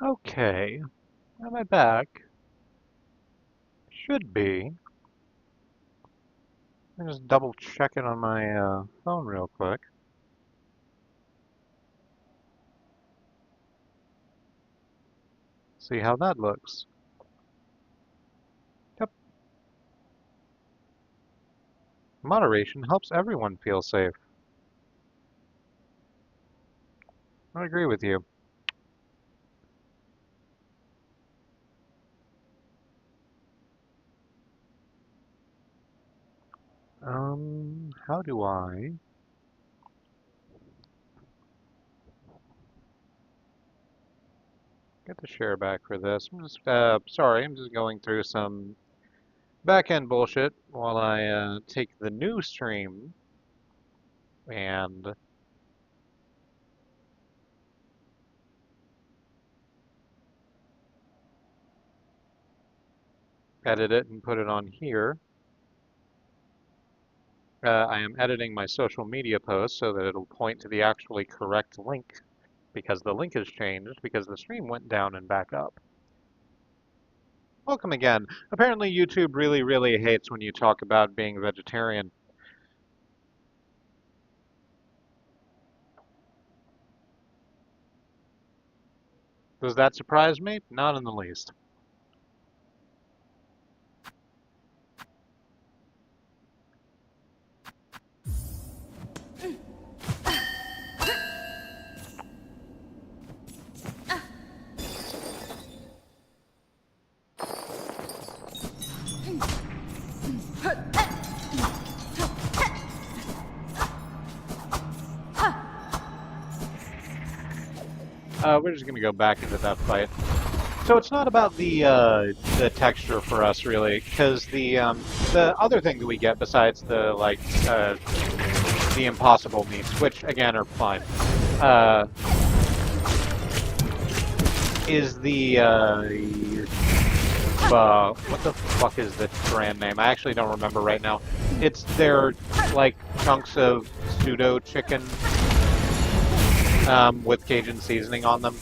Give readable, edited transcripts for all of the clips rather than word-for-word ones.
Okay, am I back? Should be. Let me just double check it on my phone real quick. See how that looks. Yep. Moderation helps everyone feel safe. I agree with you. How do I get the share back for this? Sorry, I'm just going through some back-end bullshit while I take the new stream and edit it and put it on here. I am editing my social media post so that it'll point to the actually correct link because the link has changed because the stream went down and back up. Welcome again. Apparently YouTube really, really hates when you talk about being vegetarian. Does that surprise me? Not in the least. We're just gonna go back into that fight. So it's not about the texture for us really, because the other thing that we get besides the the impossible meats, which again are fine, is the what the fuck is the brand name? I actually don't remember right now. It's their like chunks of pseudo chicken with Cajun seasoning on them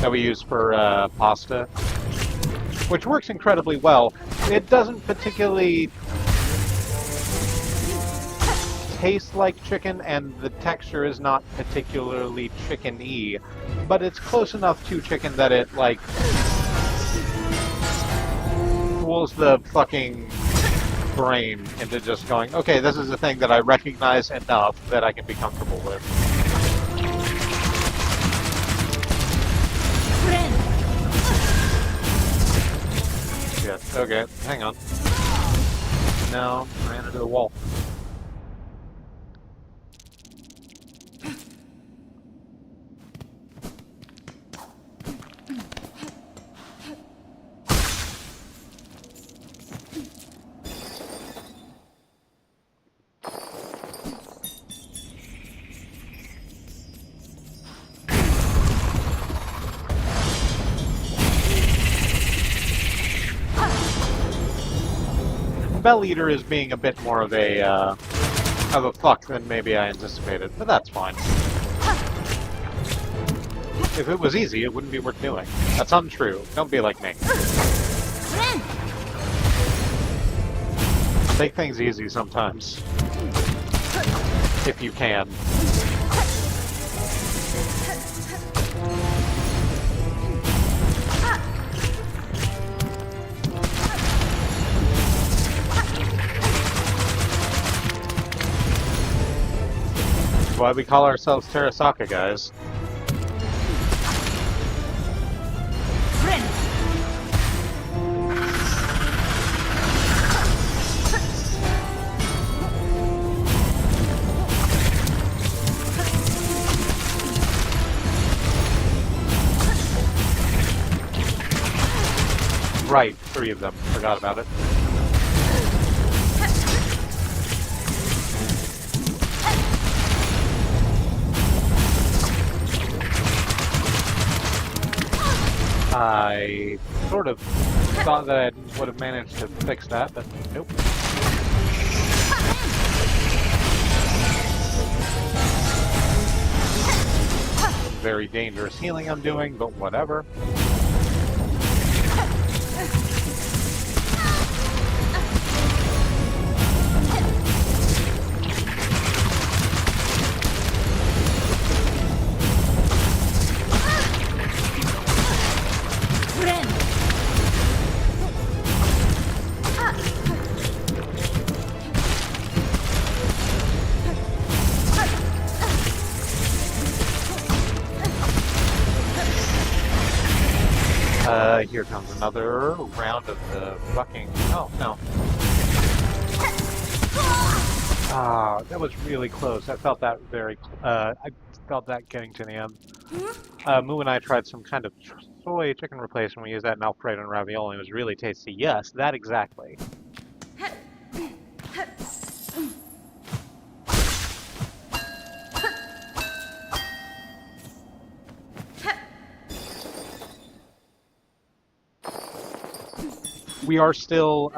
that we use for pasta, which works incredibly well. It doesn't particularly taste like chicken, and the texture is not particularly chicken-y, but it's close enough to chicken that it, like, fools the fucking brain into just going, okay, this is a thing that I recognize enough that I can be comfortable with. Shit, okay, hang on. No, I ran into the wall. Bell Eater is being a bit more of a fuck than maybe I anticipated, but that's fine. If it was easy, it wouldn't be worth doing. That's untrue. Don't be like me. Take things easy sometimes. If you can. Why we call ourselves Terasaka, guys. Right, 3 of them. Forgot about it. I sort of thought that I would have managed to fix that, but nope. very dangerous healing I'm doing, but whatever. Here comes another round of the fucking... Oh, no. Ah, that was really close. I felt that very... I felt that getting to the end. Moo and I tried some kind of soy chicken replacement. We used that in Alfredo and ravioli. It was really tasty. Yes, that exactly. We are still,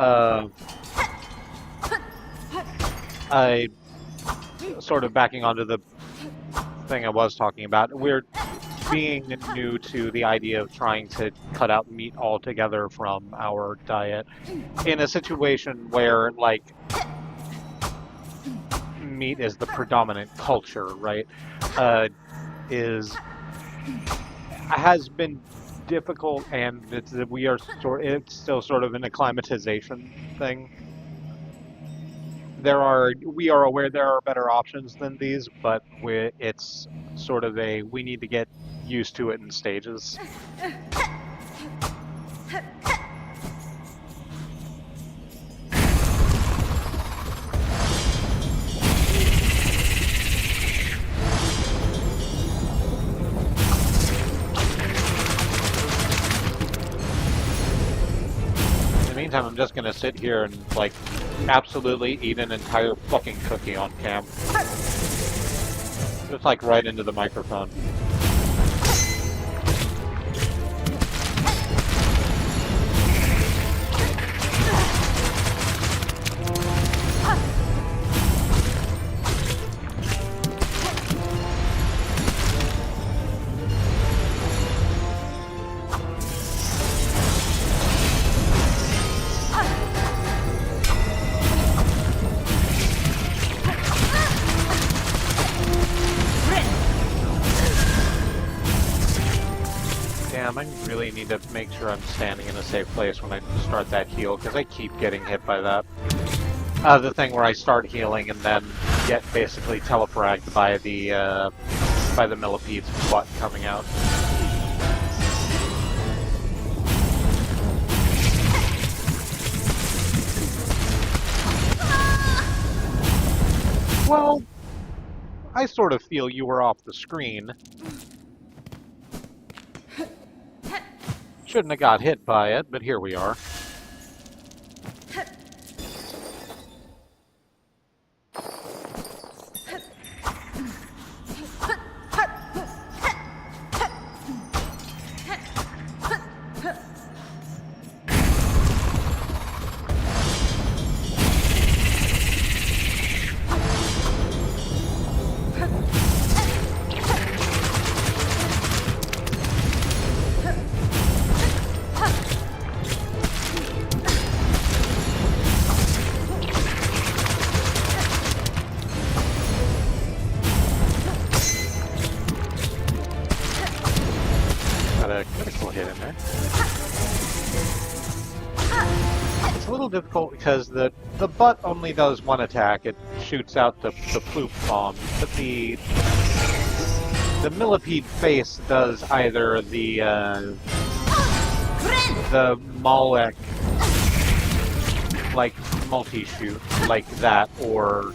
sort of backing onto the thing I was talking about. We're being new to the idea of trying to cut out meat altogether from our diet in a situation where, like, meat is the predominant culture, right? Has been difficult, and it's still sort of an acclimatization thing. We are aware there are better options than these, but it's sort of we need to get used to it in stages. Meantime, I'm just gonna sit here and, like, absolutely eat an entire fucking cookie on cam. Just, like, right into the microphone. I really need to make sure I'm standing in a safe place when I start that heal, because I keep getting hit by that. The thing where I start healing and then get basically telefragged by the millipede's butt coming out. Well, I sort of feel you were off the screen. Shouldn't have got hit by it, but here we are. Difficult because the butt only does one attack. It shoots out the ploop bomb, but the millipede face does either the Malek, like, multi-shoot like that, or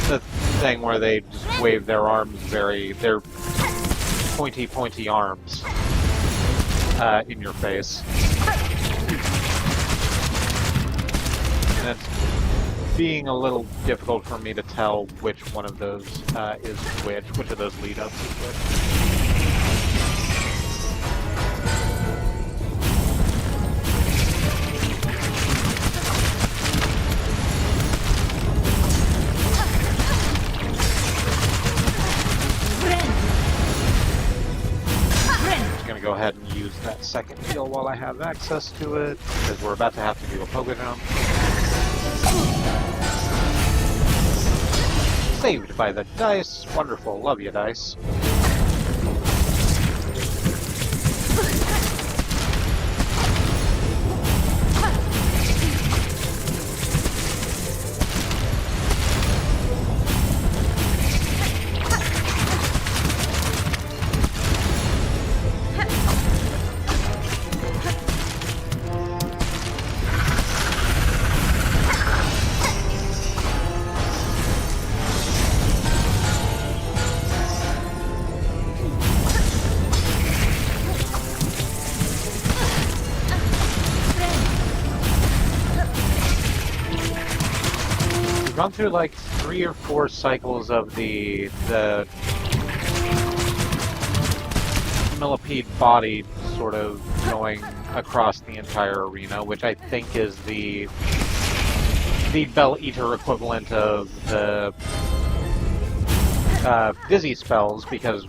the thing where they just wave their arms their pointy arms in your face. And it's being a little difficult for me to tell which one of those is which of those lead-ups is which. second heal while I have access to it, because we're about to have to do a pogo jump. Saved by the dice. Wonderful. Love you, dice. Gone through like 3 or 4 cycles of the millipede body sort of going across the entire arena, which I think is the Bell Eater equivalent of the dizzy spells, because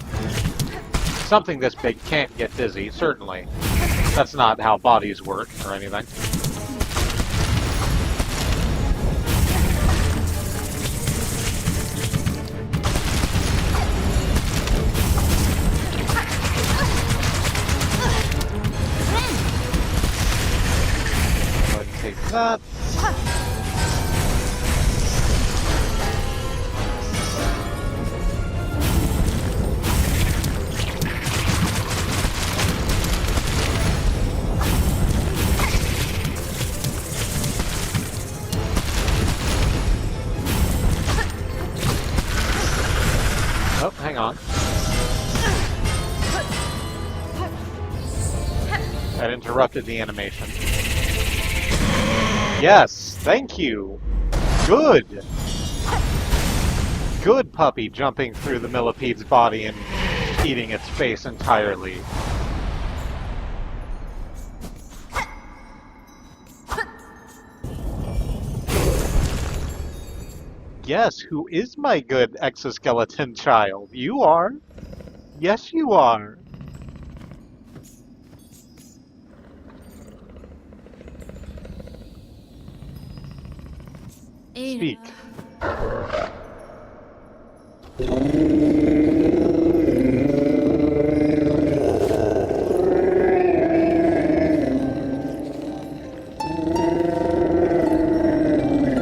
something this big can't get dizzy, certainly. That's not how bodies work or anything. Take that. Oh, hang on. That interrupted the animation. Yes, thank you. Good. Good puppy jumping through the millipede's body and eating its face entirely. Yes, who is my good exoskeleton child? You are. Yes, you are. Speak.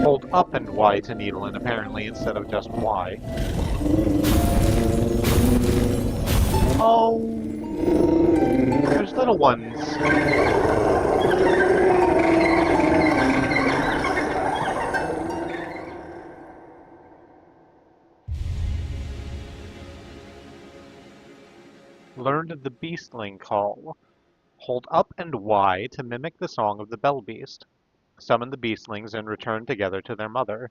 Hold up and Y to needle in, apparently, instead of just Y. Oh, there's little ones. Learned the Beastling call. Hold up and Y to mimic the song of the Bell Beast. Summon the Beastlings and return together to their mother.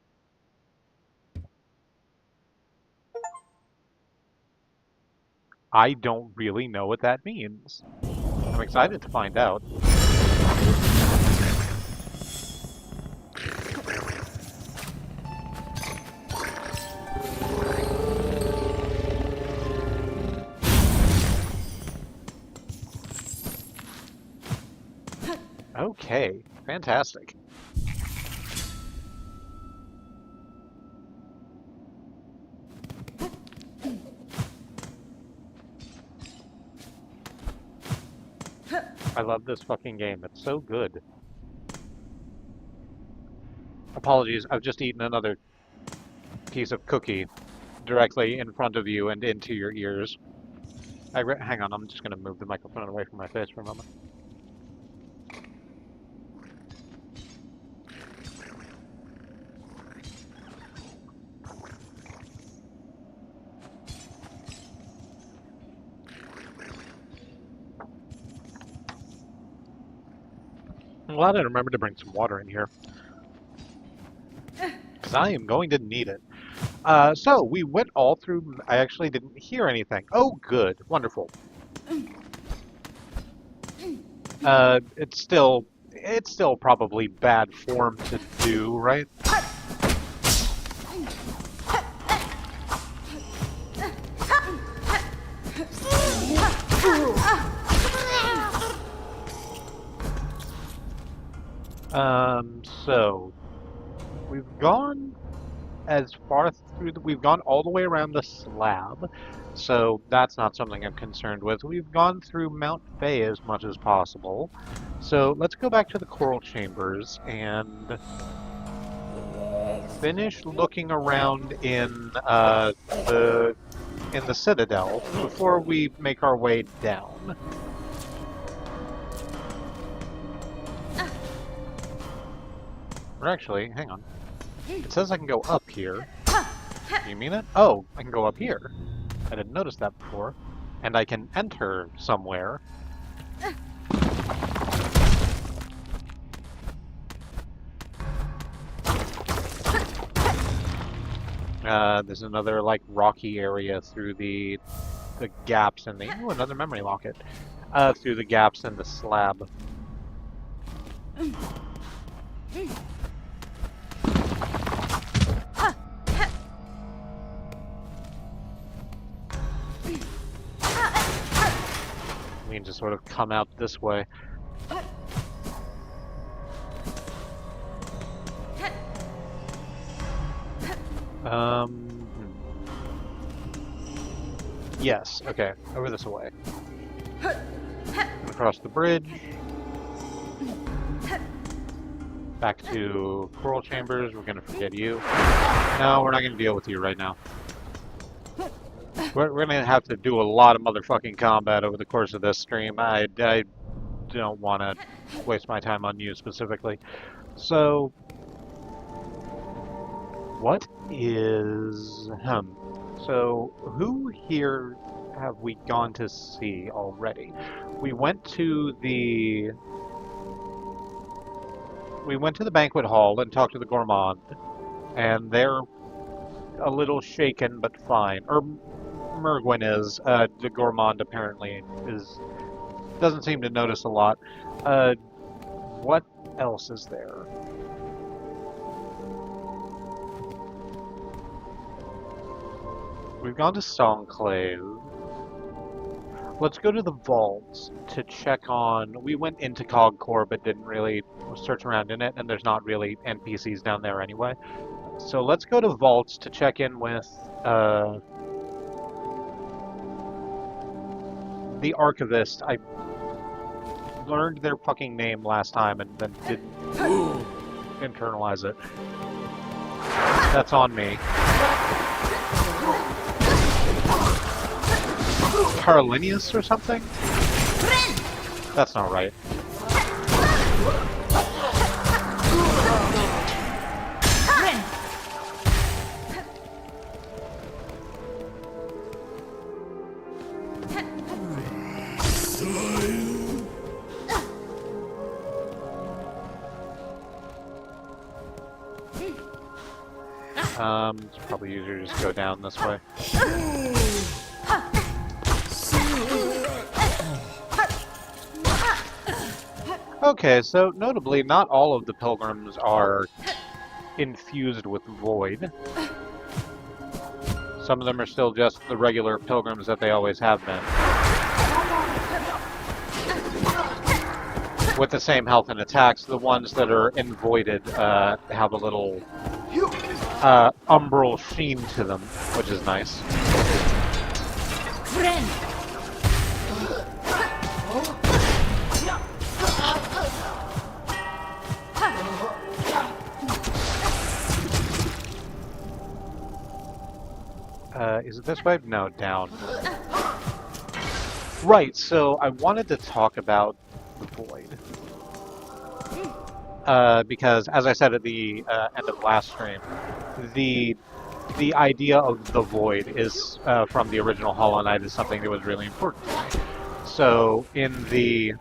I don't really know what that means. I'm excited to find out. Okay, fantastic. I love this fucking game. It's so good. Apologies, I've just eaten another piece of cookie directly in front of you and into your ears. Hang on, I'm just going to move the microphone away from my face for a moment. I'm glad I remembered to bring some water in here, because I am going to need it. So, we went all through... I actually didn't hear anything. Oh, good. Wonderful. It's still probably bad form to do, right? So we've gone as far through we've gone all the way around the slab, so that's not something I'm concerned with. We've gone through Mount Fay as much as possible. So let's go back to the coral chambers and finish looking around in the citadel before we make our way down. Or actually, hang on. It says I can go up here. You mean it? Oh, I can go up here. I didn't notice that before. And I can enter somewhere. There's another, like, rocky area through the gaps in the... Ooh, another memory locket. Through the gaps in the slab. We can just sort of come out this way. Yes, okay, over this way. Across the bridge. Back to coral chambers, we're gonna forget you. No, we're not gonna deal with you right now. We're gonna have to do a lot of motherfucking combat over the course of this stream. I don't want to waste my time on you specifically. So, what is... So, who here have we gone to see already? We went to the banquet hall and talked to the gourmand, and they're a little shaken but fine. Or Mergwyn is. The gourmand apparently doesn't seem to notice a lot. What else is there? We've gone to Songclave. Let's go to the vaults to check on... We went into Cogcore but didn't really search around in it, and there's not really NPCs down there anyway. So let's go to vaults to check in with the archivist. I learned their fucking name last time and then didn't internalize it. That's on me. Carolinius or something? That's not right. It's probably easier to just go down this way. Okay, so notably, not all of the pilgrims are infused with void. Some of them are still just the regular pilgrims that they always have been. With the same health and attacks, the ones that are invoided have a little umbral sheen to them, which is nice. Is it this way? No, down. Right, so I wanted to talk about the void. Because, as I said at the end of last stream, the idea of the void is, from the original Hollow Knight, is something that was really important to me. So, in the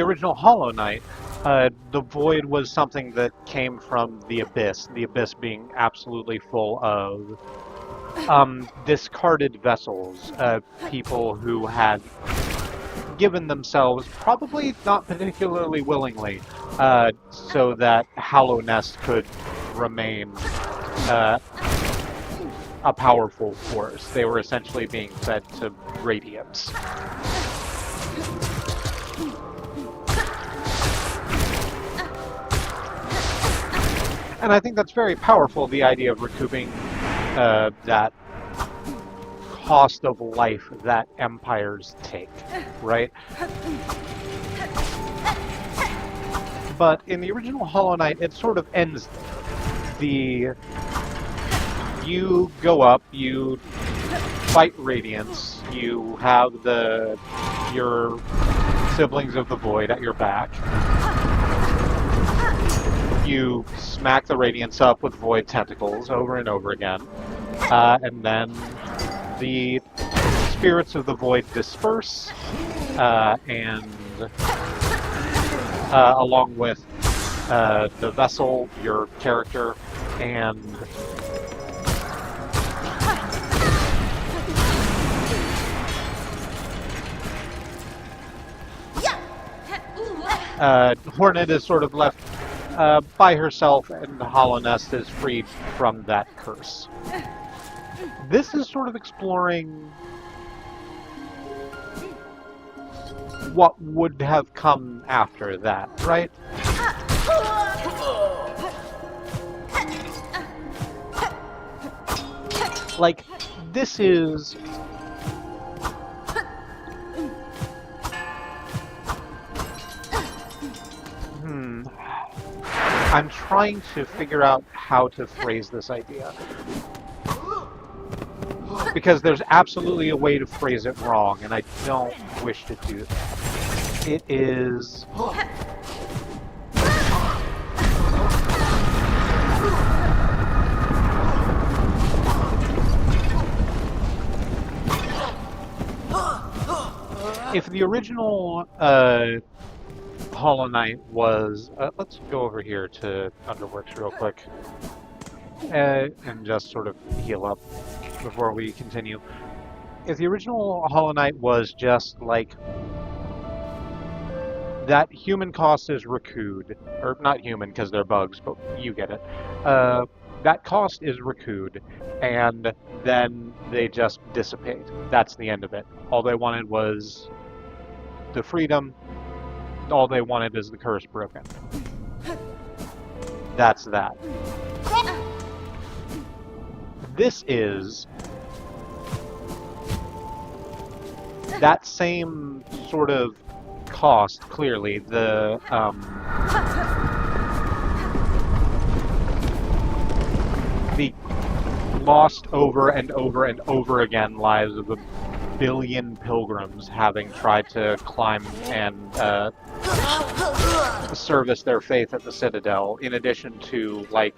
original Hollow Knight, the void was something that came from the Abyss being absolutely full of discarded vessels, people who had given themselves, probably not particularly willingly, so that Hallownest could remain a powerful force. They were essentially being fed to radiance. And I think that's very powerful, the idea of recouping that cost of life that empires take, right? But in the original Hollow Knight, it sort of ends there. You go up, you fight Radiance, you have your siblings of the Void at your back. You smack the Radiance up with Void tentacles over and over again. And then the spirits of the Void disperse, and along with the vessel, your character, and Hornet is sort of left by herself, and the Hollow Nest is freed from that curse. This is sort of exploring what would have come after that, right? Like, this is... I'm trying to figure out how to phrase this idea. Because there's absolutely a way to phrase it wrong, and I don't wish to do that. It is... If the original Hollow Knight was... let's go over here to Underworks real quick. And just sort of heal up before we continue. If the original Hollow Knight was just like... that human cost is recouped. Or not human, because they're bugs, but you get it. That cost is recouped, and then they just dissipate. That's the end of it. All they wanted was the freedom. All they wanted is the curse broken. That's that. This is that same sort of cost, clearly. The lost over and over and over again lives of a billion pilgrims having tried to climb and service their faith at the Citadel, in addition to, like,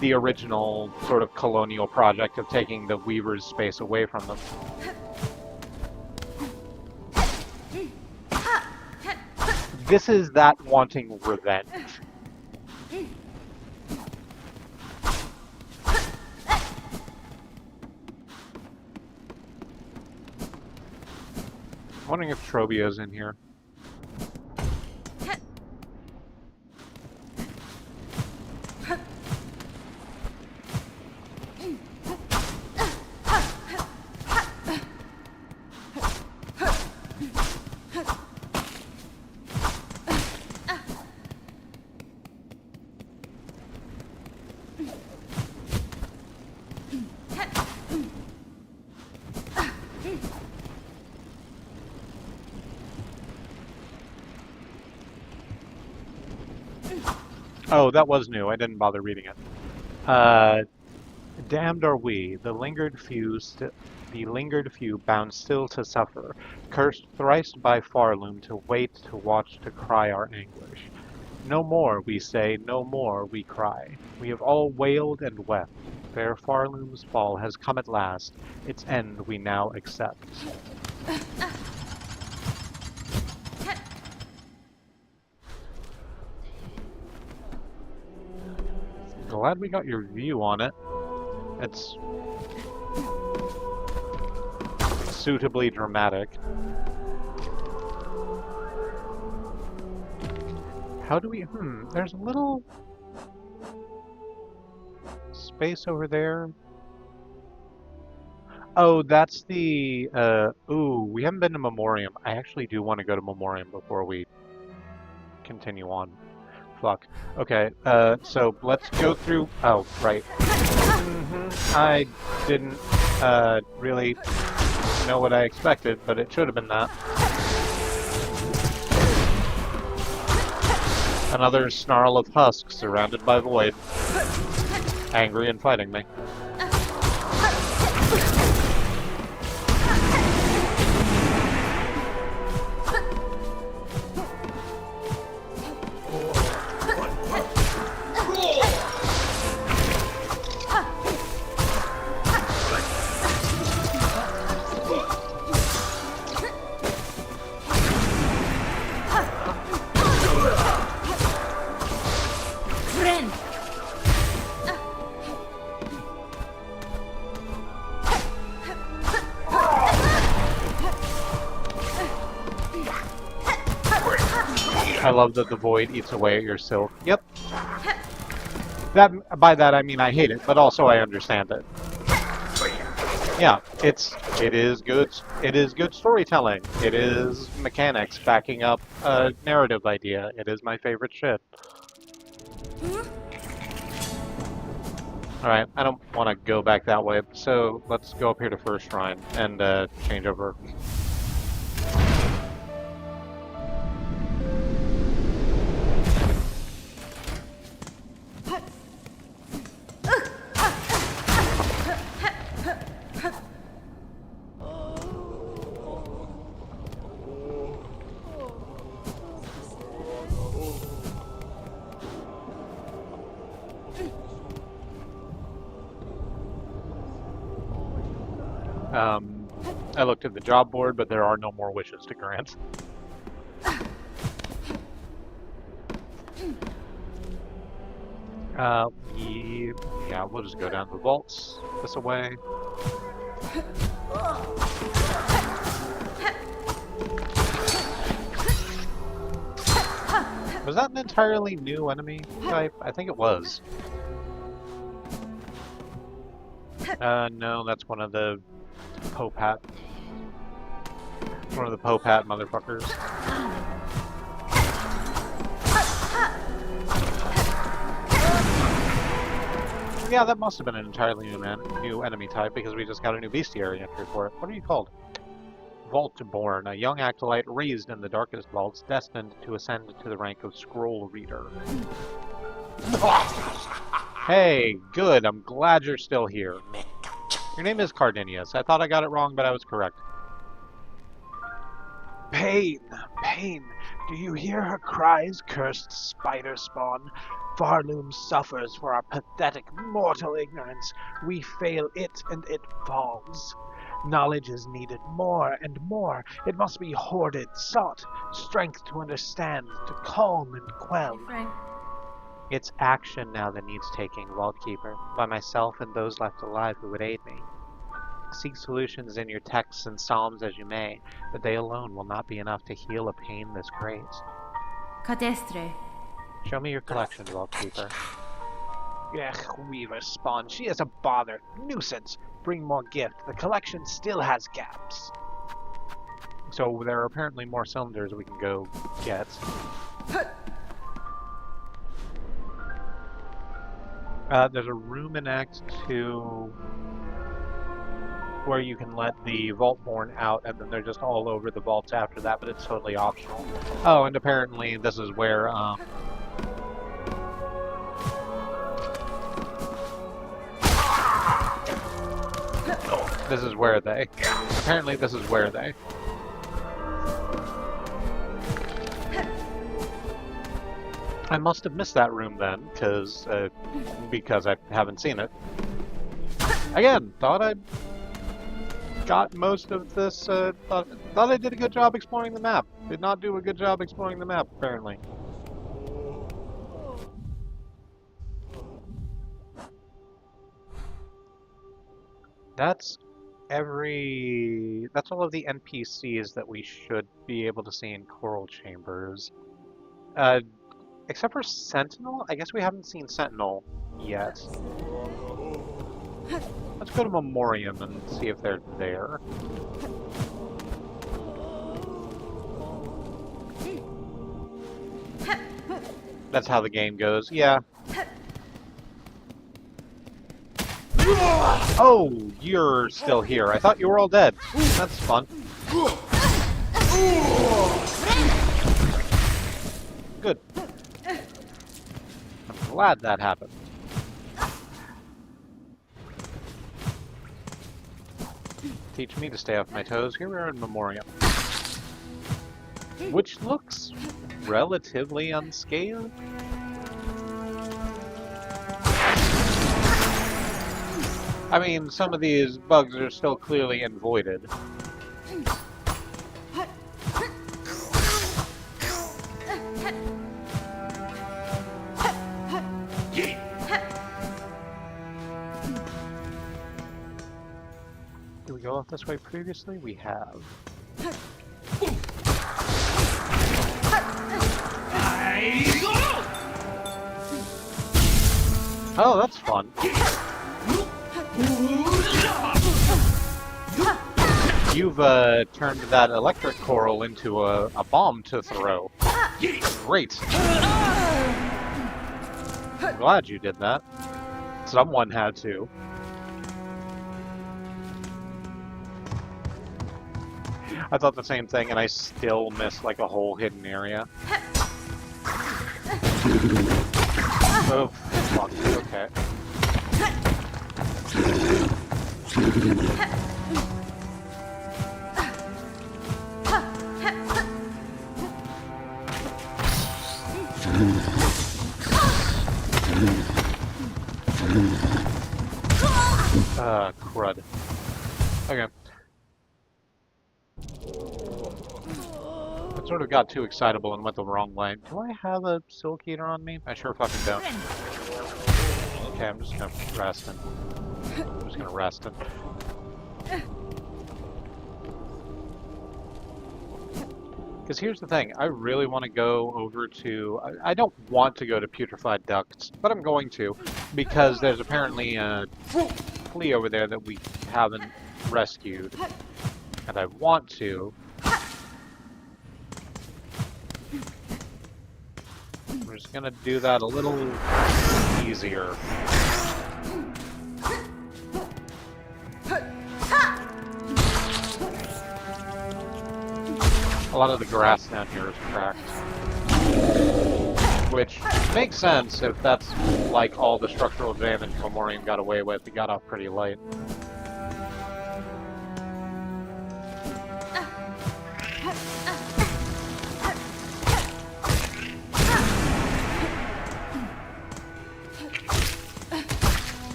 the original sort of colonial project of taking the Weaver's space away from them. This is that wanting revenge. I'm wondering if Trobio's in here. Oh, that was new. I didn't bother reading it. Damned are we, the lingered few, bound still to suffer, cursed thrice by Farloom, to wait, to watch, to cry our anguish. No more, we say, no more, we cry. We have all wailed and wept. Fair Farloom's fall has come at last. Its end we now accept. Glad we got your view on it. It's suitably dramatic. How do we... there's a little space over there. Oh, that's the... ooh, we haven't been to Memoriam. I actually do want to go to Memoriam before we continue on. fuck. Okay, so let's go through... Oh, right. I didn't, really know what I expected, but it should have been that. Another snarl of husks surrounded by void. Angry and fighting me. I love that the void eats away at your silk. Yep. By that I mean I hate it, but also I understand it. Yeah, it is good storytelling. It is mechanics backing up a narrative idea. It is my favorite shit. Alright, I don't want to go back that way, so let's go up here to First Shrine and change over. I looked at the job board, but there are no more wishes to grant. Yeah, we'll just go down the vaults this way. Was that an entirely new enemy type? I think it was. No, that's one of the Popat. One of the Popat motherfuckers. Yeah, that must have been an entirely new enemy type because we just got a new bestiary entry for it. What are you called? Vaultborn, a young acolyte raised in the darkest vaults, destined to ascend to the rank of scroll reader. Hey, good. I'm glad you're still here. Your name is Cardinius. I thought I got it wrong, but I was correct. Pain! Pain! Do you hear her cries, cursed spider spawn? Farloom suffers for our pathetic mortal ignorance. We fail it, and it falls. Knowledge is needed more and more. It must be hoarded, sought, strength to understand, to calm and quell. It's action now that needs taking, Vaultkeeper, by myself and those left alive who would aid me. Seek solutions in your texts and psalms as you may, but they alone will not be enough to heal a pain this great. Cadestre. Show me your collection, Vaultkeeper. Ugh, Weaver spawn, she is a bother. Nuisance. Bring more gift. The collection still has gaps. So there are apparently more cylinders we can go get. There's a room in Act 2 where you can let the Vaultborn out, and then they're just all over the vaults after that, but it's totally optional. Oh, and apparently this is where, this is where they... Apparently this is where they... I must have missed that room then, because I haven't seen it. Again, thought I got most of this, thought I did a good job exploring the map. Did not do a good job exploring the map, apparently. That's all of the NPCs that we should be able to see in Coral Chambers. Except for Sentinel? I guess we haven't seen Sentinel yet. Let's go to Memoriam and see if they're there. that's how the game goes. Yeah. Oh, you're still here. I thought you were all dead. That's fun. Good. I'm glad that happened. Teach me to stay off my toes. Here we are in Memoriam, which looks relatively unscathed. I mean, some of these bugs are still clearly invoided. Did we go off this way previously? We have. Oh, that's fun. You've turned that electric coral into a bomb to throw. Great. I'm glad you did that. Someone had to. I thought the same thing, and I still missed like a whole hidden area. Oh, fuck. Okay. Crud. Okay. I sort of got too excitable and went the wrong way. Do I have a silk eater on me? I sure fucking don't. Okay, I'm just gonna rest and... Because here's the thing, I really want to go over to... I don't want to go to Putrefied Ducts, but I'm going to, because there's apparently a flea over there that we haven't rescued, and I want to. We're just gonna do that a little easier. A lot of the grass down here is cracked. Which makes sense if that's like all the structural damage Memoriam got away with. It got off pretty light.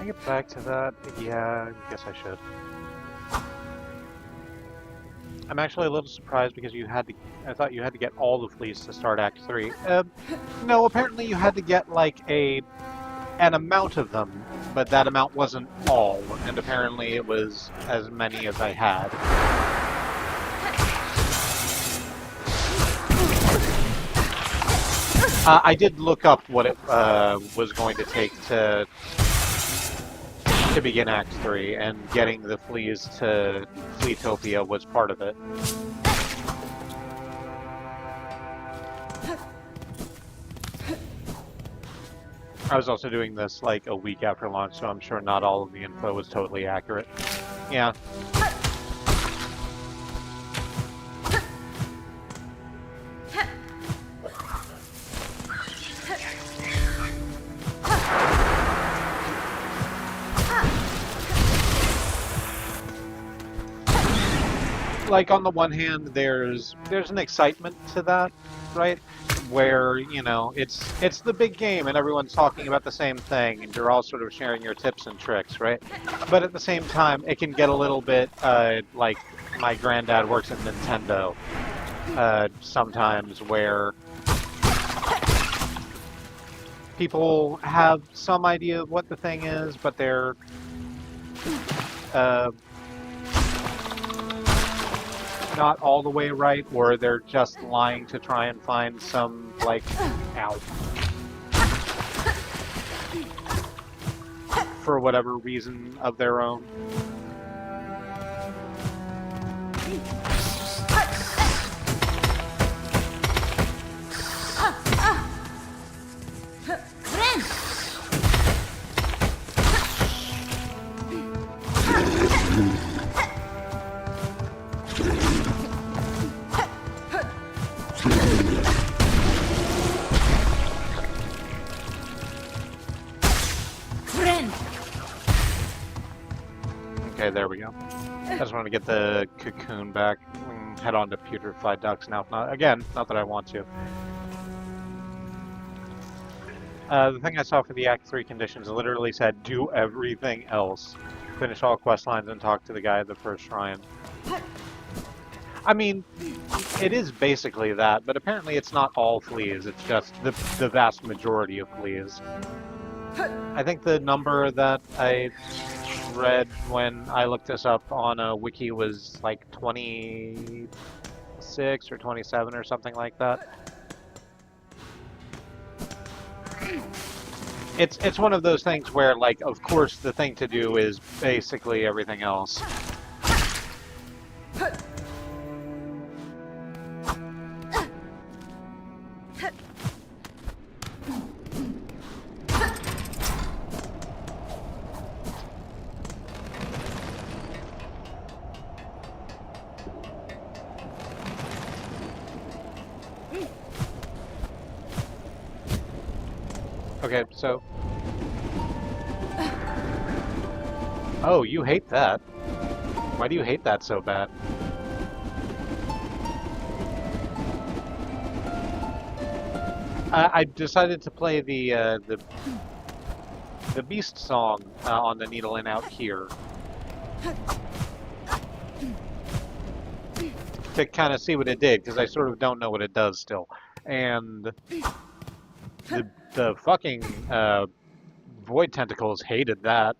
Get back to that? Yeah, I guess I should. I'm actually a little surprised because you had to... I thought you had to get all the fleas to start Act 3. No, apparently you had to get like an amount of them, but that amount wasn't all, and apparently it was as many as I had. I did look up what it was going to take to begin Act 3, and getting the fleas to Fleetopia was part of it. I was also doing this like a week after launch, so I'm sure not all of the info was totally accurate. Yeah. Like, on the one hand, there's an excitement to that, right? Where, you know, it's the big game and everyone's talking about the same thing and you're all sort of sharing your tips and tricks, right? But at the same time, it can get a little bit, like my granddad works at Nintendo, sometimes, where people have some idea of what the thing is, but they're, not all the way right, or they're just lying to try and find some, like, out. For whatever reason of their own. Okay, there we go. I just want to get the cocoon back. Head on to putrefied ducks now. Not that I want to. The thing I saw for the Act 3 conditions literally said, do everything else. Finish all quest lines and talk to the guy at the first shrine. I mean, it is basically that, but apparently it's not all fleas, it's just the vast majority of fleas. I think the number that I read when I looked this up on a wiki was like 26 or 27 or something like that. It's one of those things where, like, of course the thing to do is basically everything else. Okay, so... Oh, you hate that. Why do you hate that so bad? I decided to play the Beast song on the needle and out here. To kind of see what it did, because I sort of don't know what it does still. And... The fucking void tentacles hated that.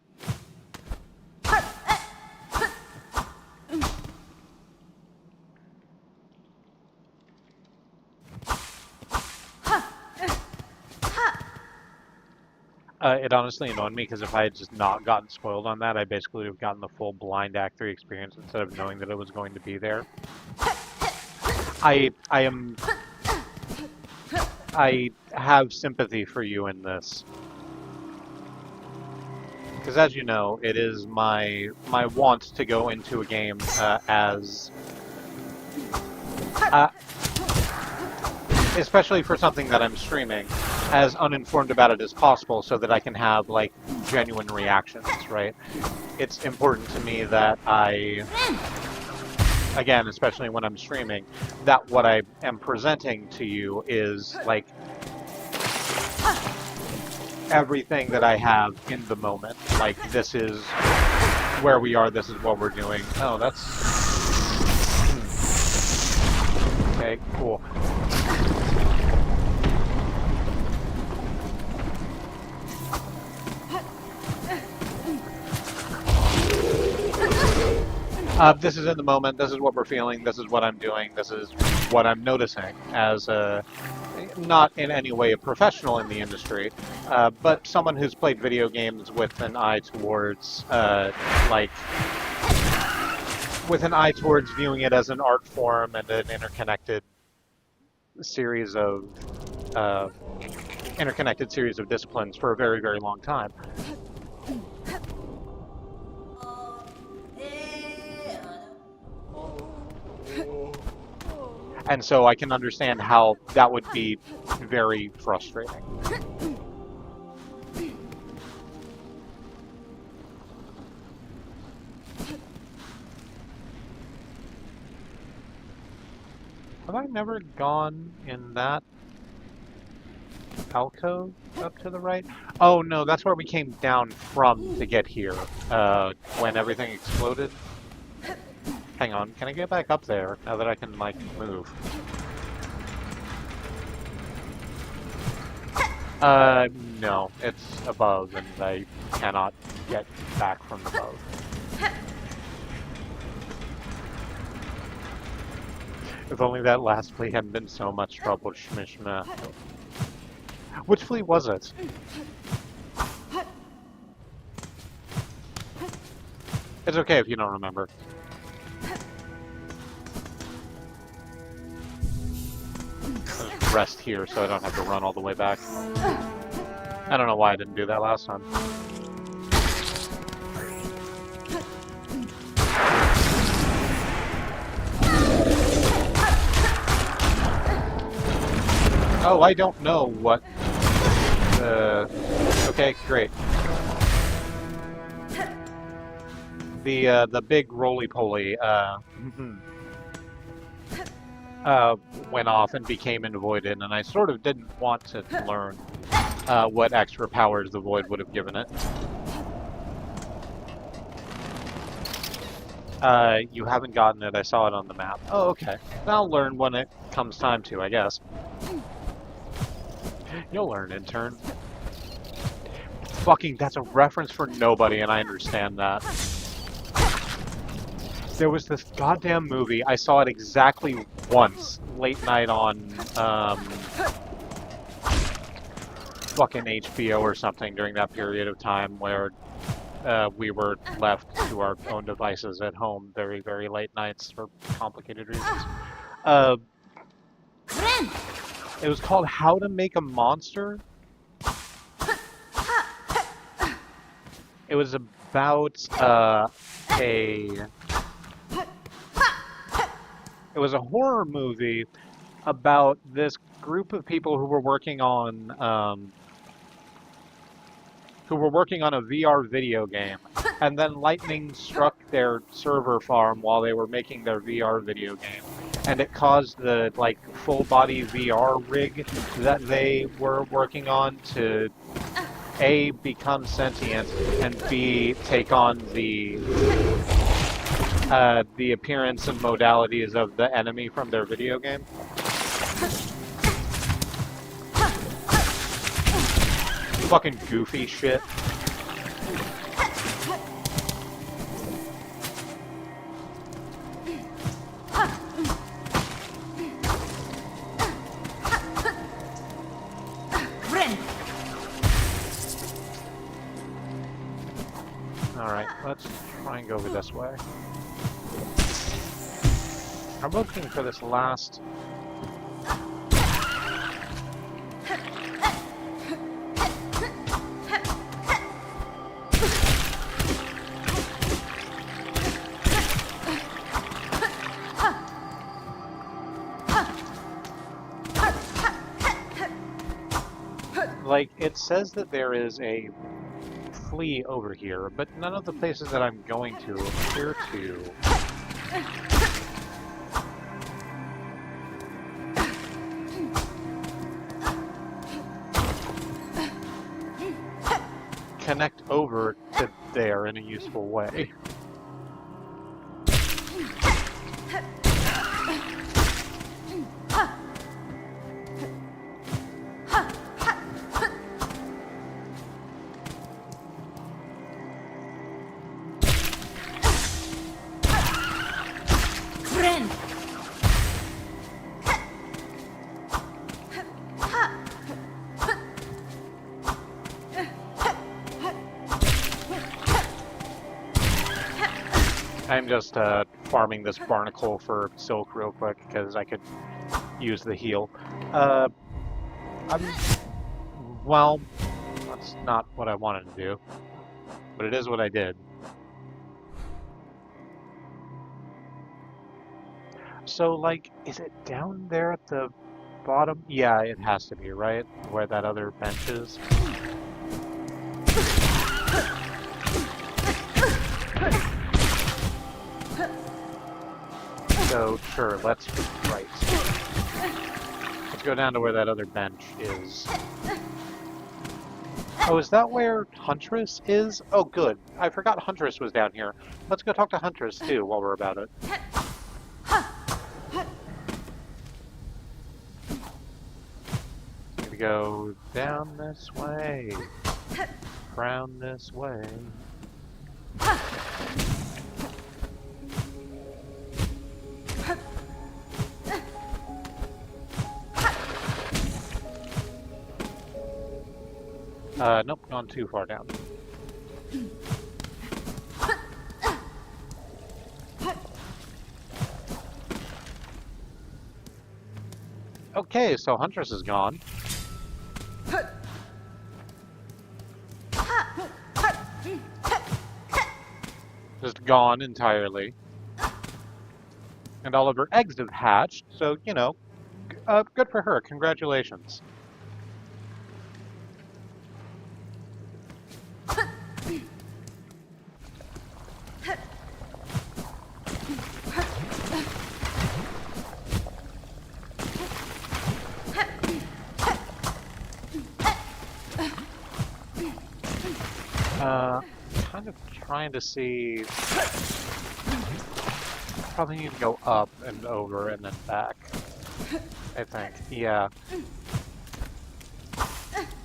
It honestly annoyed me because if I had just not gotten spoiled on that, I basically would have gotten the full blind Act 3 experience instead of knowing that it was going to be there. I have sympathy for you in this. Because as you know, it is my want to go into a game especially for something that I'm streaming, as uninformed about it as possible so that I can have, like, genuine reactions, right? It's important to me that again, especially when I'm streaming, that what I am presenting to you is, like, everything that I have in the moment. Like, this is where we are, this is what we're doing. Oh, that's... Okay, cool. This is in the moment, this is what we're feeling, this is what I'm doing, this is what I'm noticing as not in any way a professional in the industry, but someone who's played video games with an eye towards, viewing it as an art form and an interconnected series of disciplines for a very, very long time. And so I can understand how that would be very frustrating. Have I never gone in that alcove up to the right? Oh no, that's where we came down from to get here, when everything exploded. Hang on, can I get back up there now that I can, like, move? No, it's above and I cannot get back from above. If only that last flea hadn't been so much trouble, shmishma. Which flea was it? It's okay if you don't remember. rest here so I don't have to run all the way back. I don't know why I didn't do that last time. Oh, I don't know what... okay, great. The big roly-poly, went off and became in Voided, and I sort of didn't want to learn what extra powers the Void would have given it. You haven't gotten it, I saw it on the map. Oh, okay. I'll learn when it comes time to, I guess. You'll learn, intern. Fucking, that's a reference for nobody, and I understand that. There was this goddamn movie, I saw it exactly once, late night on, fucking HBO or something during that period of time where we were left to our own devices at home very, very late nights for complicated reasons. It was called How to Make a Monster. It was about it was a horror movie about this group of people who were working on a VR video game, and then lightning struck their server farm while they were making their VR video game, and it caused the like full body VR rig that they were working on to A, become sentient, and B, take on the appearance and modalities of the enemy from their video game. Fucking goofy shit. Alright, let's try and go over this way. I'm looking for this last... Like, it says that there is a flea over here, but none of the places that I'm going to appear to. Connect over to there in a useful way. I'm just farming this barnacle for silk real quick because I could use the heal. Well, that's not what I wanted to do, but it is what I did. So, like, is it down there at the bottom? Yeah, it has to be, right? Where that other bench is. So, sure, let's go down to where that other bench is. Oh, is that where Huntress is? Oh, good. I forgot Huntress was down here. Let's go talk to Huntress, too, while we're about it. Gonna go down this way. Round this way. Nope, gone too far down. Oh, Okay, so Huntress is gone. Just gone entirely. And all of her eggs have hatched, so, you know, good for her. Congratulations. Kind of trying to see... Probably need to go up and over and then back, I think. Yeah.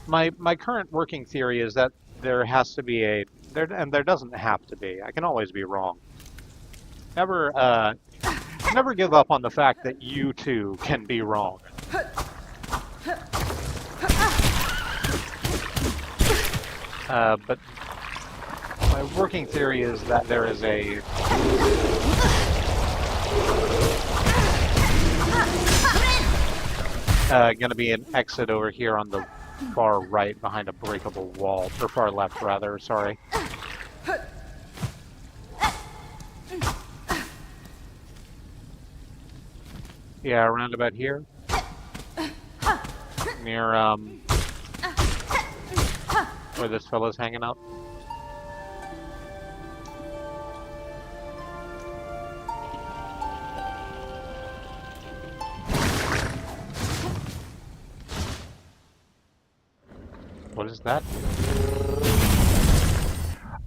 My current working theory is that there has to be and there doesn't have to be. I can always be wrong. Never give up on the fact that you too can be wrong. But my working theory is that there is gonna be an exit over here on the far right behind a breakable wall, or far left rather, sorry. Yeah, around about here. Near, where this fellow's hanging out. What is that?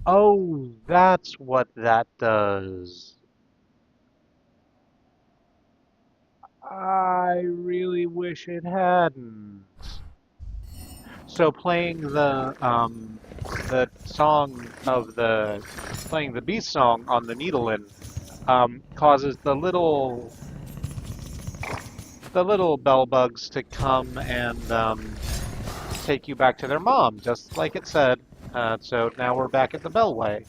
Oh, that's what that does. I really wish it hadn't. So playing the song of playing the beast song on the needlein causes the little bell bugs to come and take you back to their mom, just like it said. So now we're back at the Bellway.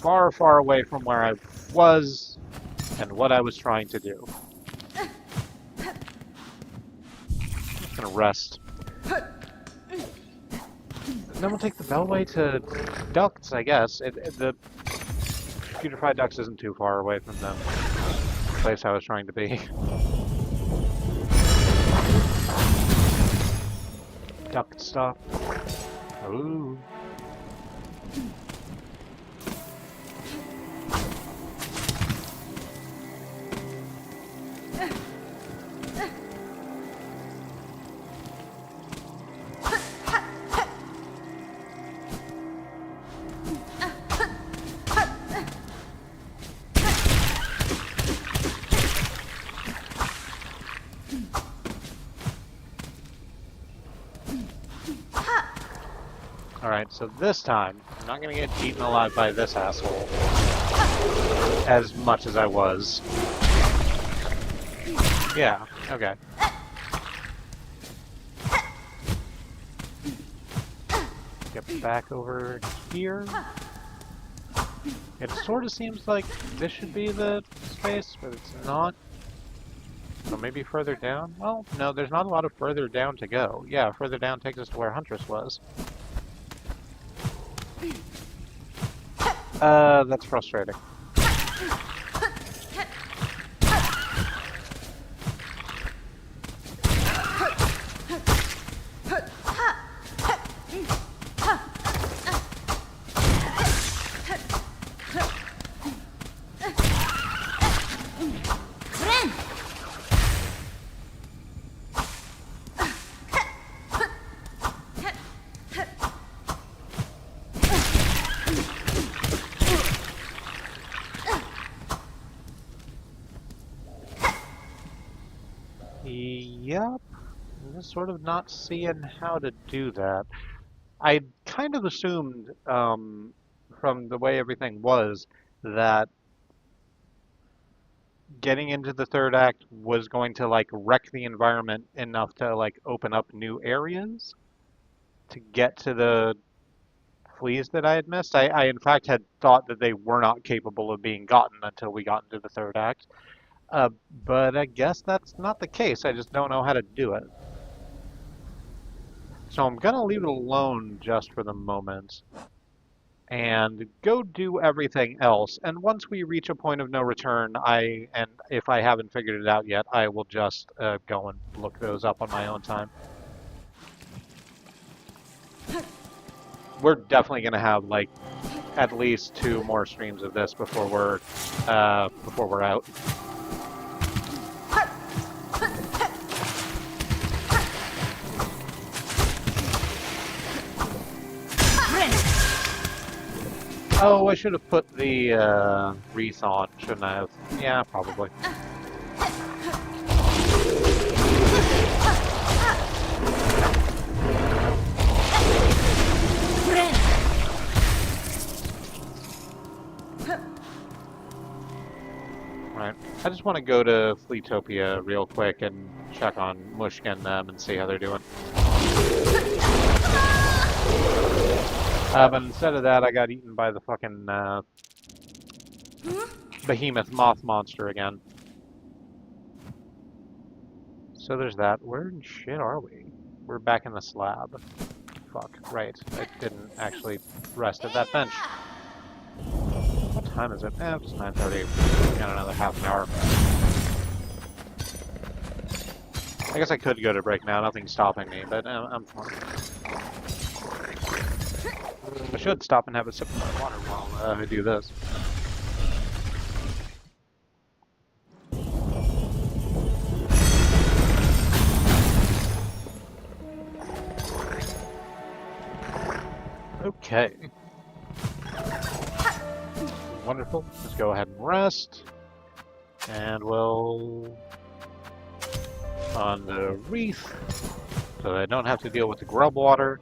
Far, far away from where I was and what I was trying to do. I'm just gonna rest. And then we'll take the Bellway to Ducts, I guess. The Putrefied Ducts isn't too far away from the place I was trying to be. Duct stop. Ooh. Alright, so this time, I'm not gonna get eaten alive by this asshole. As much as I was. Yeah, okay. Get back over here. It sort of seems like this should be the space, but it's not. So maybe further down? Well, no, there's not a lot of further down to go. Yeah, further down takes us to where Huntress was. That's frustrating. Yep. I'm just sort of not seeing how to do that. I kind of assumed, from the way everything was, that getting into the third act was going to, like, wreck the environment enough to, like, open up new areas to get to the fleas that I had missed. I in fact, had thought that they were not capable of being gotten until we got into the third act. But I guess that's not the case. I just don't know how to do it. So I'm gonna leave it alone just for the moment and go do everything else. And once we reach a point of no return, and if I haven't figured it out yet, I will just go and look those up on my own time. We're definitely gonna have like at least 2 more streams of this before we're out. Oh, I should have put the wreath on, shouldn't I have? Yeah, probably. Right. I just want to go to Fleetopia real quick and check on Mushka and them and see how they're doing. But instead of that, I got eaten by the fucking behemoth moth monster again. So there's that. Where in shit are we? We're back in the slab. Fuck, right. I didn't actually rest at that bench. What time is it? It's 9:30. Got another half an hour. I guess I could go to break now. Nothing's stopping me, but I'm fine. I should stop and have a sip of my water while I do this. Okay. Wonderful. Let's go ahead and rest. And we'll... on the wreath, so I don't have to deal with the grub water.